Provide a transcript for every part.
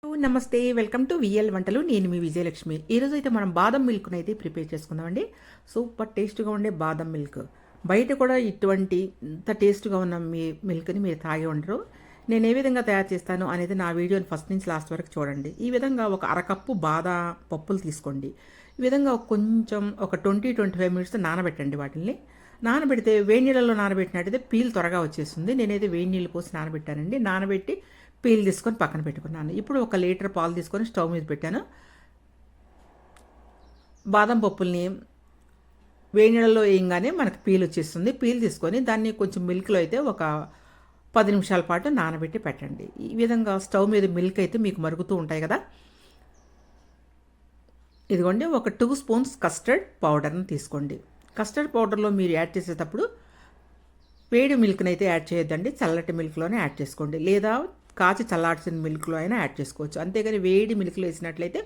నమస్తే, welcome to VL వంటలు. నేను మీ విజయలక్ష్మి. ఈరోజు అయితే మనం బాదం మిల్క్ని అయితే ప్రిపేర్ చేసుకుందామండి. సూపర్ టేస్ట్గా ఉండే బాదం మిల్క్. బయట కూడా ఇటువంటి ఇంత టేస్ట్గా ఉన్న మిల్క్ని మీరు తాగి ఉండరు. నేను ఏ విధంగా తయారు చేస్తాను అనేది నా వీడియోని ఫస్ట్ నుంచి లాస్ట్ వరకు చూడండి. ఈ విధంగా ఒక అరకప్పు బాదం పప్పులు తీసుకోండి. ఈ విధంగా కొంచెం ఒక 20-25 మినిట్స్ నానబెట్టండి. వాటిని నానబెడితే వేడి నీళ్ళలో నానబెట్టినట్టయితే పీల్ త్వరగా వచ్చేస్తుంది. నేనైతే వేడి నీళ్ళు పోసి నానబెట్టానండి. నానబెట్టి పీల్ తీసుకొని పక్కన పెట్టుకున్నాను. ఇప్పుడు 1 లీటర్ పాలు తీసుకొని స్టవ్ మీద పెట్టాను. బాదం పప్పుల్ని వేడి నీళ్ళలో వేయంగానే మనకు పీల్ వచ్చేస్తుంది. పీల్ తీసుకొని దాన్ని కొంచెం మిల్క్లో అయితే ఒక 10 నిమిషాల పాటు నానబెట్టి పెట్టండి. ఈ విధంగా స్టవ్ మీద మిల్క్ అయితే మీకు మరుగుతూ ఉంటాయి కదా. ఇదిగోండి, ఒక 2 స్పూన్స్ కస్టర్డ్ పౌడర్ని తీసుకోండి. కస్టర్డ్ పౌడర్లో మీరు యాడ్ చేసేటప్పుడు వేడి మిల్క్ని అయితే యాడ్ చేయొద్దండి, చల్లటి మిల్క్లోనే యాడ్ చేసుకోండి. లేదా కాచి చల్లార్చిన మిల్క్లో అయినా యాడ్ చేసుకోవచ్చు. అంతేగాని వేడి మిల్క్లో వేసినట్లయితే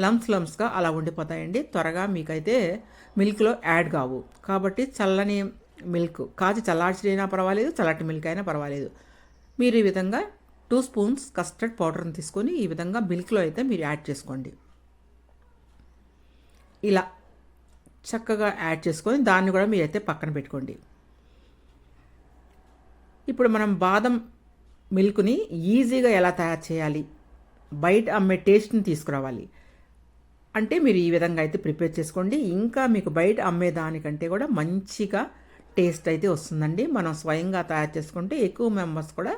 లమ్స్గా అలా ఉండిపోతాయండి. త్వరగా మీకైతే మిల్క్లో యాడ్ కావు. కాబట్టి చల్లని మిల్క్ కాచి చల్లార్చినైనా పర్వాలేదు, చల్లటి మిల్క్ అయినా పర్వాలేదు. మీరు ఈ విధంగా 2 స్పూన్స్ కస్టర్డ్ పౌడర్ని తీసుకొని ఈ విధంగా మిల్క్లో అయితే మీరు యాడ్ చేసుకోండి. ఇలా చక్కగా యాడ్ చేసుకొని దాన్ని కూడా మీరైతే పక్కన పెట్టుకోండి. ఇప్పుడు మనం బాదం మిల్క్ని ఈజీగా ఎలా తయారు చేయాలి, బయట అమ్మే టేస్ట్ని తీసుకురావాలి అంటే మీరు ఈ విధంగా అయితే ప్రిపేర్ చేసుకోండి. ఇంకా మీకు బయట అమ్మే దానికంటే కూడా మంచిగా టేస్ట్ అయితే వస్తుందండి. మనం స్వయంగా తయారు చేసుకుంటే ఎక్కువ మెంబర్స్ కూడా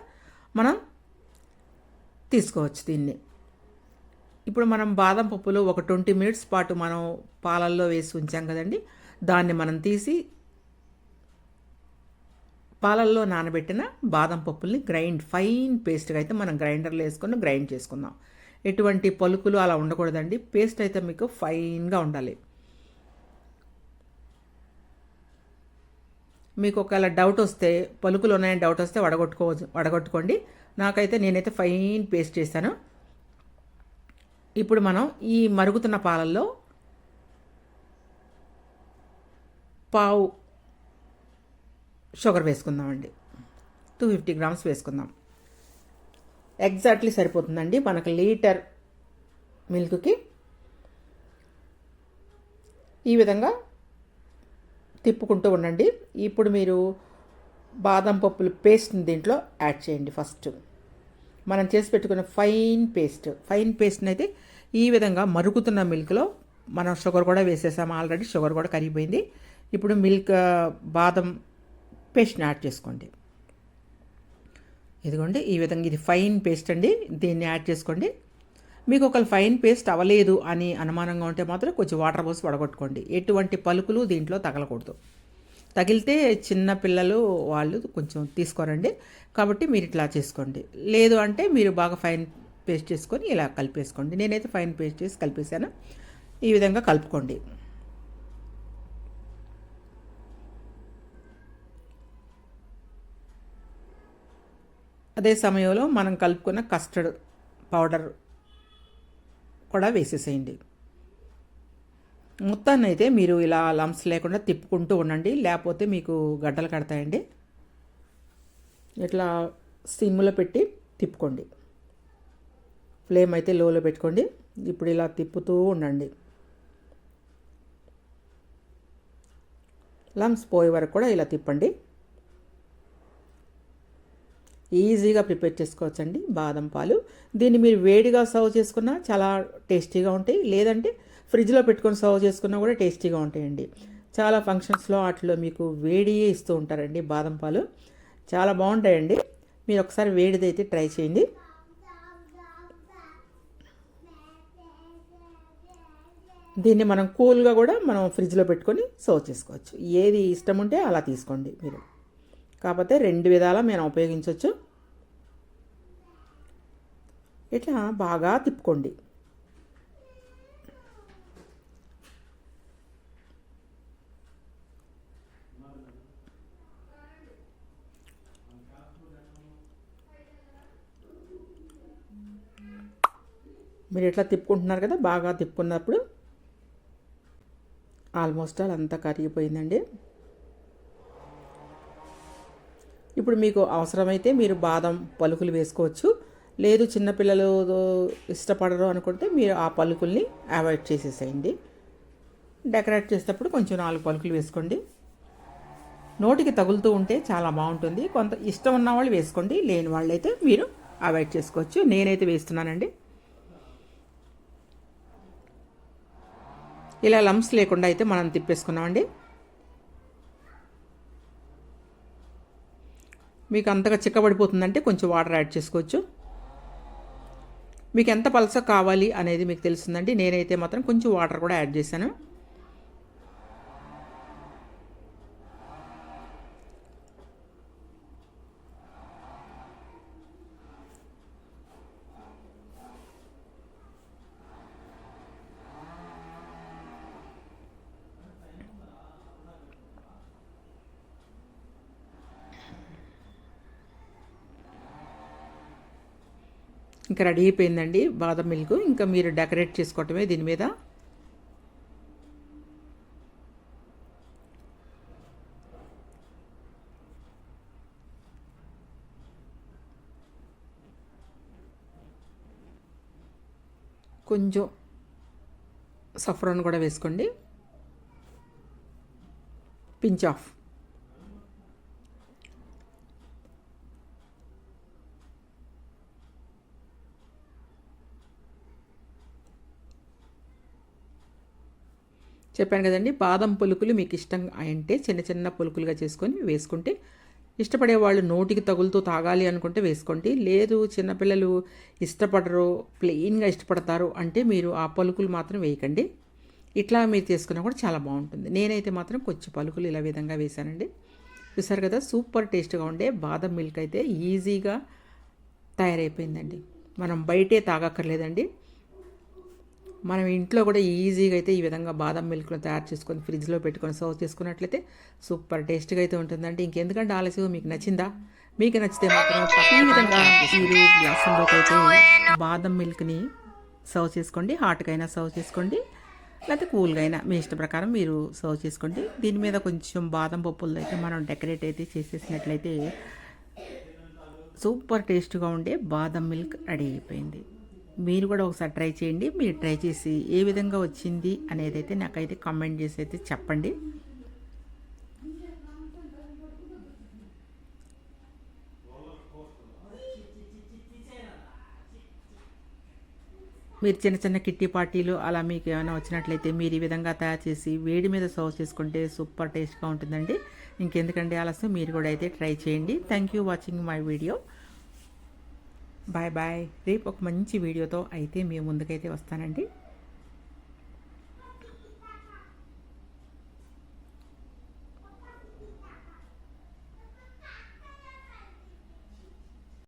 మనం తీసుకోవచ్చు దీన్ని. ఇప్పుడు మనం బాదం పప్పులు ఒక 20 మినిట్స్ పాటు మనం పాలల్లో వేసి ఉంచాం కదండి. దాన్ని మనం తీసి పాలల్లో నానబెట్టిన బాదం పప్పుల్ని ఫైన్ పేస్ట్గా అయితే మనం గ్రైండర్లో వేసుకొని గ్రైండ్ చేసుకుందాం. ఎటువంటి పలుకులు అలా ఉండకూడదండి. పేస్ట్ అయితే మీకు ఫైన్గా ఉండాలి. మీకు ఒకవేళ డౌట్ వస్తే, పలుకులు ఉన్నాయని డౌట్ వస్తే వడగొట్టుకోండి. నేనైతే ఫైన్ పేస్ట్ చేశాను. ఇప్పుడు మనం ఈ మరుగుతున్న పాలల్లో పావు షుగర్ వేసుకుందామండి. 250 గ్రామ్స్ వేసుకుందాం. ఎగ్జాక్ట్లీ సరిపోతుందండి మనకు లీటర్ మిల్క్కి. ఈ విధంగా తిప్పుకుంటూ ఉండండి. ఇప్పుడు మీరు బాదం పప్పుల పేస్ట్ని దీంట్లో యాడ్ చేయండి. ఫస్ట్ మనం చేసి పెట్టుకున్న ఫైన్ పేస్ట్ని అయితే ఈ విధంగా మరుగుతున్న మిల్క్లో మనం షుగర్ కూడా వేసేసాము ఆల్రెడీ. షుగర్ కూడా కరిగిపోయింది. ఇప్పుడు బాదం పేస్ట్ని యాడ్ చేసుకోండి. ఇదిగోండి, ఈ విధంగా ఇది ఫైన్ పేస్ట్ అండి. దీన్ని యాడ్ చేసుకోండి. మీకు ఒక ఫైన్ పేస్ట్ అవ్వలేదు అని అనుమానంగా ఉంటే మాత్రం కొంచెం వాటర్ పోసి వడగొట్టుకోండి. ఎటువంటి పలుకులు దీంట్లో తగలకూడదు. తగిలితే చిన్న పిల్లలు వాళ్ళు కొంచెం తీసుకోరండి. కాబట్టి మీరు ఇట్లా చేసుకోండి. లేదు అంటే మీరు బాగా ఫైన్ పేస్ట్ చేసుకొని ఇలా కలిపేసుకోండి. నేనైతే ఫైన్ పేస్ట్ చేసి కలిపేసాను. ఈ విధంగా కలుపుకోండి. అదే సమయంలో మనం కలుపుకున్న కస్టర్డ్ పౌడర్ కూడా వేసేసేయండి. మొత్తాన్ని అయితే మీరు ఇలా లంప్స్ లేకుండా తిప్పుకుంటూ ఉండండి, లేకపోతే మీకు గడ్డలు కడతాయండి. ఇట్లా సిమ్లో పెట్టి తిప్పుకోండి. ఫ్లేమ్ అయితే లోలో పెట్టుకోండి. ఇప్పుడు ఇలా తిప్పుతూ ఉండండి. లంప్స్ పోయే వరకు కూడా ఇలా తిప్పండి. ఈజీగా ప్రిపేర్ చేసుకోవచ్చండి బాదం పాలు. దీన్ని మీరు వేడిగా సర్వ్ చేసుకున్నా చాలా టేస్టీగా ఉంటాయి. లేదంటే ఫ్రిడ్జ్లో పెట్టుకొని సర్వ్ చేసుకున్నా కూడా టేస్టీగా ఉంటాయండి. చాలా ఫంక్షన్స్లో వాటిలో మీకు వేడియే ఇస్తూ ఉంటారండి బాదం పాలు. చాలా బాగుంటాయండి. మీరు ఒకసారి వేడిది అయితే ట్రై చేయండి. దీన్ని మనం కూల్గా కూడా మనం ఫ్రిడ్జ్లో పెట్టుకొని సర్వ్ చేసుకోవచ్చు. ఏది ఇష్టం ఉంటే అలా తీసుకోండి మీరు. కాకపోతే 2 విధాలా మనం ఉపయోగించవచ్చు. ఇట్లా బాగా తిప్పుకోండి. మీరు ఇట్లా తిప్పుకుంటున్నారు కదా, బాగా తిప్పుకున్నప్పుడు ఆల్మోస్ట్ అంతా కరిగిపోయిందండి. ఇప్పుడు మీకు అవసరమైతే మీరు బాదం పలుకులు వేసుకోవచ్చు. లేదు చిన్నపిల్లలు ఇష్టపడరు అనుకుంటే మీరు ఆ పలుకుల్ని అవాయిడ్ చేసేసేయండి. డెకరేట్ చేసేటప్పుడు కొంచెం 4 పలుకులు వేసుకోండి. నోటికి తగులుతూ ఉంటే చాలా బాగుంటుంది. కొంత ఇష్టం ఉన్న వాళ్ళు వేసుకోండి, లేని వాళ్ళైతే మీరు అవాయిడ్ చేసుకోవచ్చు. నేనైతే వేస్తున్నానండి. ఇలా లంప్స్ లేకుండా అయితే మనం తిప్పేసుకున్నామండి. మీకు అంతగా చిక్కబడిపోతుందంటే కొంచెం వాటర్ యాడ్ చేసుకోవచ్చు. మీకు ఎంత పలస కావాలి అనేది మీకు తెలుస్తుందండి. నేనైతే మాత్రం కొంచెం వాటర్ కూడా యాడ్ చేశాను. ఇంకా రెడీ అయిపోయిందండి బాదం మిల్క్. ఇంకా మీరు డెకరేట్ చేసుకోవటమే దీని మీద. కొంచెం సఫ్రాన్ కూడా వేసుకోండి, పించ్ ఆఫ్. చెప్పాను కదండి, బాదం పులుకులు మీకు ఇష్టం అంటే చిన్న చిన్న పులుకులుగా చేసుకొని వేసుకుంటే, ఇష్టపడే వాళ్ళు నోటికి తగులుతూ తాగాలి అనుకుంటే వేసుకోండి. లేదు చిన్నపిల్లలు ఇష్టపడరు, ప్లెయిన్గా ఇష్టపడతారు అంటే మీరు ఆ పలుకులు మాత్రం వేయకండి. ఇట్లా మీరు చేసుకున్నా కూడా చాలా బాగుంటుంది. నేనైతే మాత్రం కొంచెం పలుకులు ఇలా విధంగా వేశానండి. చూసారు కదా, సూపర్ టేస్ట్గా ఉండే బాదం మిల్క్ అయితే ఈజీగా తయారైపోయిందండి. మనం బయటే తాగక్కర్లేదండి. మనం ఇంట్లో కూడా ఈజీగా అయితే ఈ విధంగా బాదం మిల్క్ను తయారు చేసుకొని ఫ్రిడ్జ్లో పెట్టుకొని సర్వ్ చేసుకున్నట్లయితే సూపర్ టేస్ట్గా అయితే ఉంటుందండి. ఇంకెందుకంటే ఆలస్యం, మీకు నచ్చిందా? మీకు నచ్చితే మాత్రం ఈ విధంగా మీరు గ్లాసుల్లోకి అయితే బాదం మిల్క్ని సర్వ్ చేసుకోండి. హాట్గా అయినా సర్వ్ చేసుకోండి, లేకపోతే కూల్గా అయినా మీ ఇష్ట ప్రకారం మీరు సర్వ్ చేసుకోండి. దీని మీద కొంచెం బాదం పప్పులు అయితే మనం డెకరేట్ అయితే చేసేసినట్లయితే సూపర్ టేస్ట్గా ఉండే బాదం మిల్క్ రెడీ అయిపోయింది. మీరు కూడా ఒకసారి ట్రై చేయండి. మీరు ట్రై చేసి ఏ విధంగా వచ్చింది అనేది అయితే నాకైతే కామెంట్ చేసి అయితే చెప్పండి. మీరు చిన్న చిన్న కిట్టి పార్టీలు అలా మీకు ఏమైనా వచ్చినట్లయితే మీరు ఈ విధంగా తయారు చేసి వేడి మీద సర్వ్ చేసుకుంటే సూపర్ టేస్ట్గా ఉంటుందండి. ఇంకెందుకంటే ఆలస్యం, మీరు కూడా అయితే ట్రై చేయండి. Thank you watching my video. Bye bye. రేపు ఒక మంచి వీడియోతో అయితే మీ ముందుకైతే వస్తానండి.